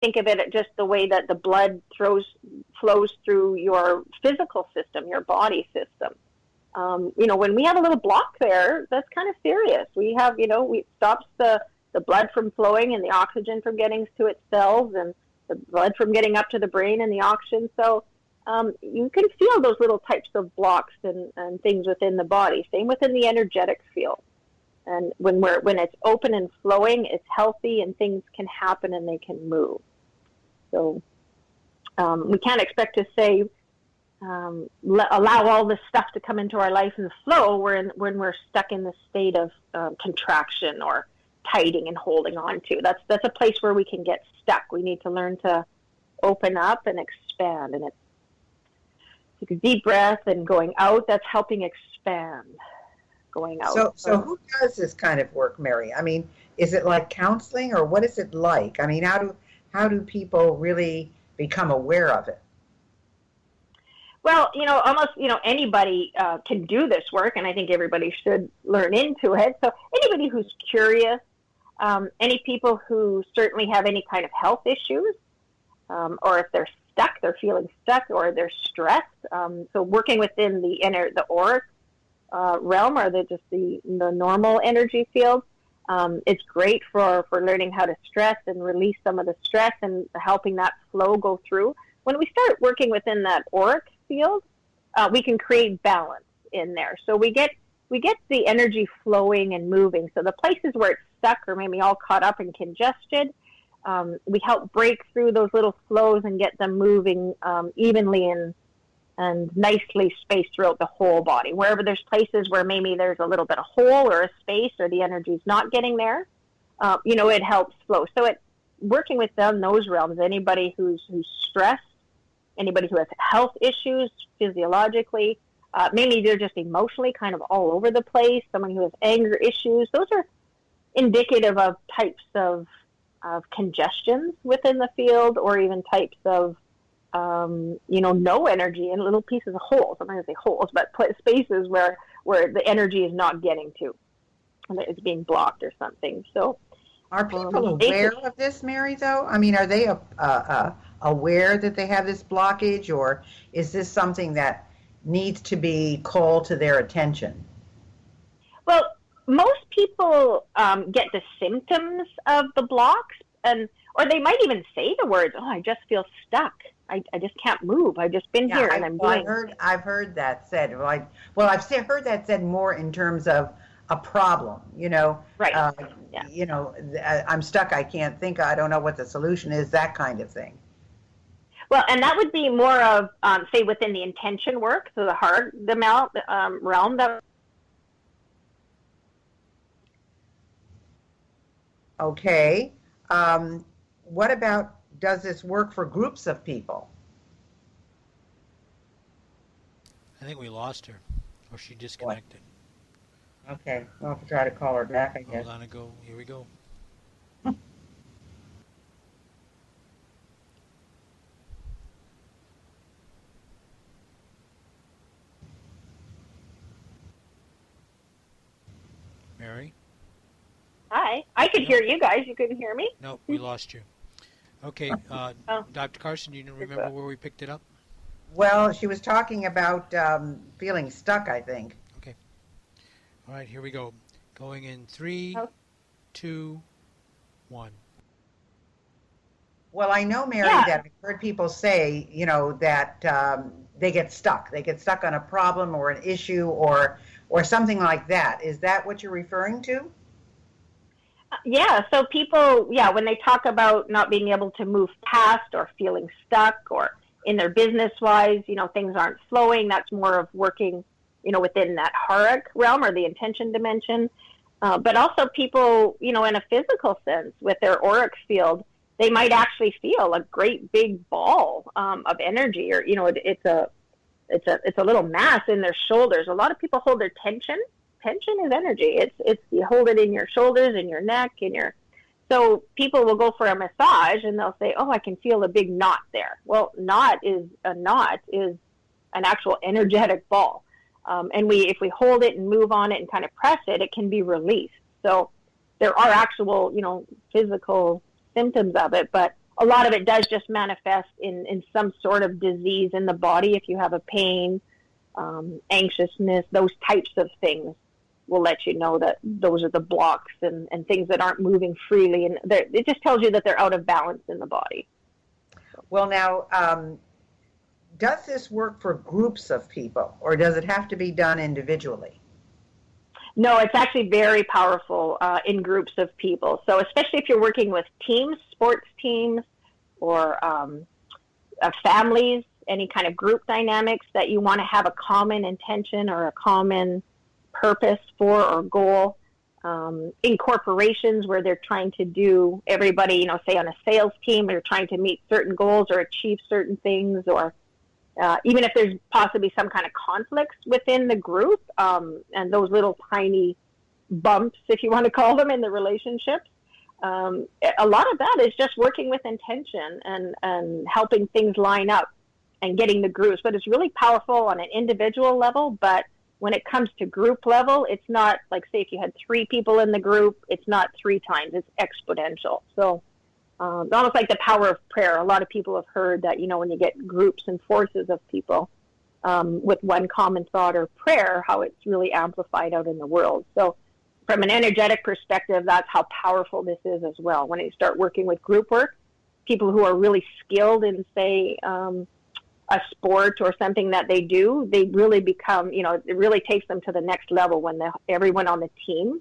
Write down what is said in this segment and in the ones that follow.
think of it just the way that the blood flows through your physical system, your body system. When we have a little block there, that's kind of serious. We have, it stops the blood from flowing and the oxygen from getting to its cells and the blood from getting up to the brain and the oxygen. So you can feel those little types of blocks and things within the body. Same within the energetic field. And when it's open and flowing, it's healthy and things can happen and they can move. So we can't expect to say, allow all this stuff to come into our life and flow when we're stuck in the state of contraction or tightening and holding on to. That's a place where we can get stuck. We need to learn to open up and expand. And it's take a deep breath and going out, that's helping expand. Going out. So who does this kind of work, Mary? I mean, is it like counseling or what is it like? I mean, how do people really become aware of it? Well, almost, anybody can do this work, and I think everybody should learn into it. So anybody who's curious, any people who certainly have any kind of health issues, or if they're stuck, they're feeling stuck, or they're stressed. So working within the auric realm, or the normal energy field, it's great for learning how to stress and release some of the stress and helping that flow go through. When we start working within that auric field, we can create balance in there. So we get the energy flowing and moving. So the places where it's stuck or maybe all caught up and congested, we help break through those little flows and get them moving evenly and nicely spaced throughout the whole body. Wherever there's places where maybe there's a little bit of hole or a space or the energy's not getting there, it helps flow. So working within those realms, anybody who's stressed, anybody who has health issues physiologically, maybe they're just emotionally kind of all over the place, someone who has anger issues, those are indicative of types of congestions within the field, or even types of no energy in little pieces of holes. I'm not going to say holes, but spaces where the energy is not getting to. It's being blocked or something. So, are people aware of this, Mary, though? I mean, are they aware that they have this blockage, or is this something that needs to be called to their attention? Well, most people get the symptoms of the blocks, or they might even say the words, "Oh, I just feel stuck. I just can't move. I've just been here and I'm doing." I've heard that said. I've heard that said more in terms of a problem. Right. I'm stuck. I can't think. I don't know what the solution is. That kind of thing. Well, and that would be more of, say, within the intention work, so the Hara realm. Okay. What about, does this work for groups of people? I think we lost her, or she disconnected. What? Okay, we'll have to try to call her back, I guess. Hold on, here we go. Mary? Hi. I could hear you guys. You couldn't hear me? No, we lost you. Okay. Dr. Carson, you remember where we picked it up? Well, she was talking about feeling stuck, I think. Okay. All right, here we go. Going in 3, 2, 1. Well, I know, Mary, that I've heard people say, that they get stuck. They get stuck on a problem or an issue or something like that. Is that what you're referring to? Yeah, so people, when they talk about not being able to move past or feeling stuck or in their business-wise, things aren't flowing, that's more of working, within that Hara realm or the intention dimension. But also people, in a physical sense with their auric field, they might actually feel a great big ball of energy, or, it's a little mass in their shoulders. A lot of people hold their tension. Tension is energy. It's you hold it in your shoulders, in your neck, so people will go for a massage and they'll say, "Oh, I can feel a big knot there." Well, a knot is an actual energetic ball, and if we hold it and move on it and kind of press it, it can be released. So there are actual, physical symptoms of it, but a lot of it does just manifest in some sort of disease in the body. If you have a pain, anxiousness, those types of things will let you know that those are the blocks and things that aren't moving freely. And it just tells you that they're out of balance in the body. Well, now, does this work for groups of people, or does it have to be done individually? No, it's actually very powerful in groups of people. So especially if you're working with teams, sports teams, or families, any kind of group dynamics that you want to have a common intention or a common purpose for or goal. In corporations where they're trying to do, everybody, say on a sales team, they're trying to meet certain goals or achieve certain things, or even if there's possibly some kind of conflicts within the group, and those little tiny bumps, if you want to call them, in the relationships, a lot of that is just working with intention and helping things line up and getting the groups. But it's really powerful on an individual level, but when it comes to group level, it's not like, say, if you had 3 people in the group, it's not 3 times, it's exponential. So it's almost like the power of prayer. A lot of people have heard that, when you get groups and forces of people with one common thought or prayer, how it's really amplified out in the world. So from an energetic perspective, that's how powerful this is as well. When you start working with group work, people who are really skilled in, say, a sport or something that they do, they really become, it really takes them to the next level when everyone on the team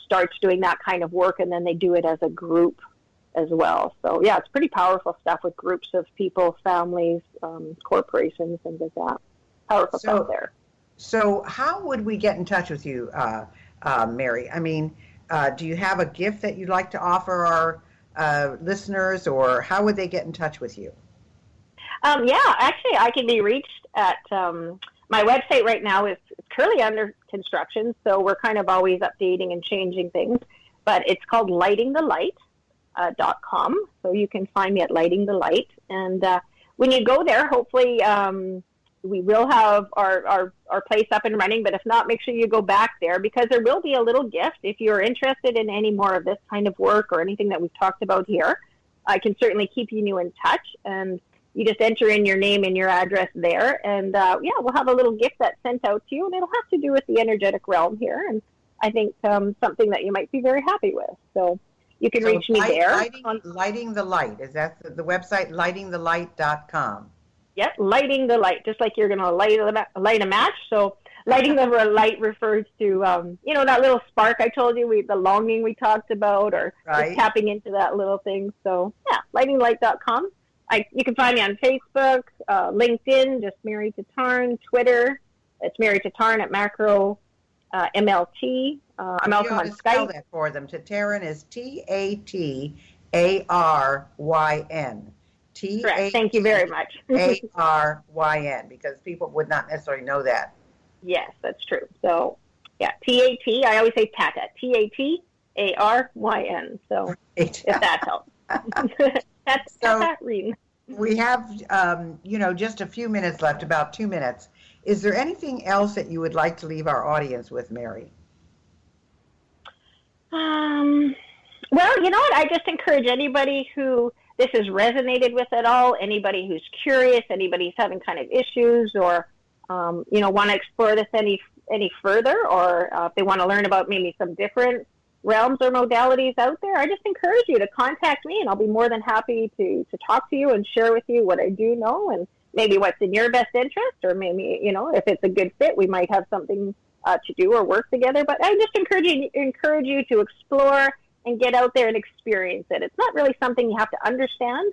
starts doing that kind of work, and then they do it as a group as well. So yeah, it's pretty powerful stuff with groups of people, families, corporations, things like that. Powerful stuff there. So how would we get in touch with you, Mary? I mean, do you have a gift that you'd like to offer our listeners, or how would they get in touch with you? Yeah, actually, I can be reached at my website right now is currently under construction, so we're kind of always updating and changing things. But it's called lightingthelight.com, so you can find me at Lighting the Light. And when you go there, hopefully we will have our place up and running. But if not, make sure you go back there, because there will be a little gift if you're interested in any more of this kind of work or anything that we've talked about here. I can certainly keep you in touch, and you just enter in your name and your address there, and we'll have a little gift that's sent out to you, and it'll have to do with the energetic realm here, and I think something that you might be very happy with. So you can reach me there. Lighting the Light, is that the website, lightingthelight.com? Yep, Lighting the Light, just like you're going to light a match. So Lighting the Light refers to, that little spark I told you, the longing we talked about, or just tapping into that little thing. So yeah, lightingthelight.com. You can find me on Facebook, LinkedIn, just Mary Tataryn, Twitter. It's Mary Tataryn at Macro MLT. I'm also on Skype. Spell that for them. Tataryn is Tataryn. Correct. Thank you very much. Aryn, because people would not necessarily know that. Yes, that's true. So, yeah, TAT. I always say Tata. Tataryn. So, if that helps. That's Tataryn. We have, just a few minutes left, about 2 minutes. Is there anything else that you would like to leave our audience with, Mary? Well, you know what? I just encourage anybody who this has resonated with at all, anybody who's curious, anybody who's having kind of issues, or want to explore this any further, or if they want to learn about maybe some different realms or modalities out there, I just encourage you to contact me, and I'll be more than happy to talk to you and share with you what I do know, and maybe what's in your best interest, or maybe, if it's a good fit, we might have something to do or work together. But I just encourage you to explore and get out there and experience it. It's not really something you have to understand,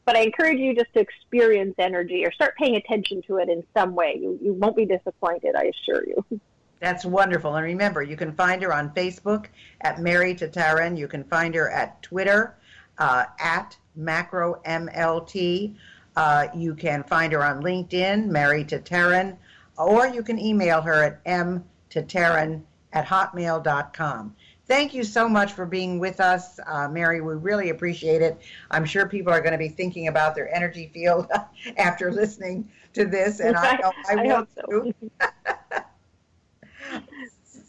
but I encourage you just to experience energy or start paying attention to it in some way. You won't be disappointed, I assure you. That's wonderful. And remember, you can find her on Facebook at Mary Tataryn. You can find her at Twitter at MacroMLT. You can find her on LinkedIn, Mary Tataryn, or you can email her at mtataryn@hotmail.com. Thank you so much for being with us, Mary. We really appreciate it. I'm sure people are going to be thinking about their energy field after listening to this, and I know I will too.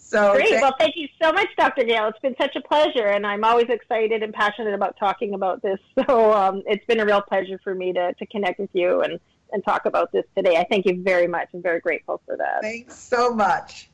So great. Well, thank you so much, Dr. Gale. It's been such a pleasure, and I'm always excited and passionate about talking about this. So it's been a real pleasure for me to connect with you and talk about this today. I thank you very much. I'm very grateful for that. Thanks so much.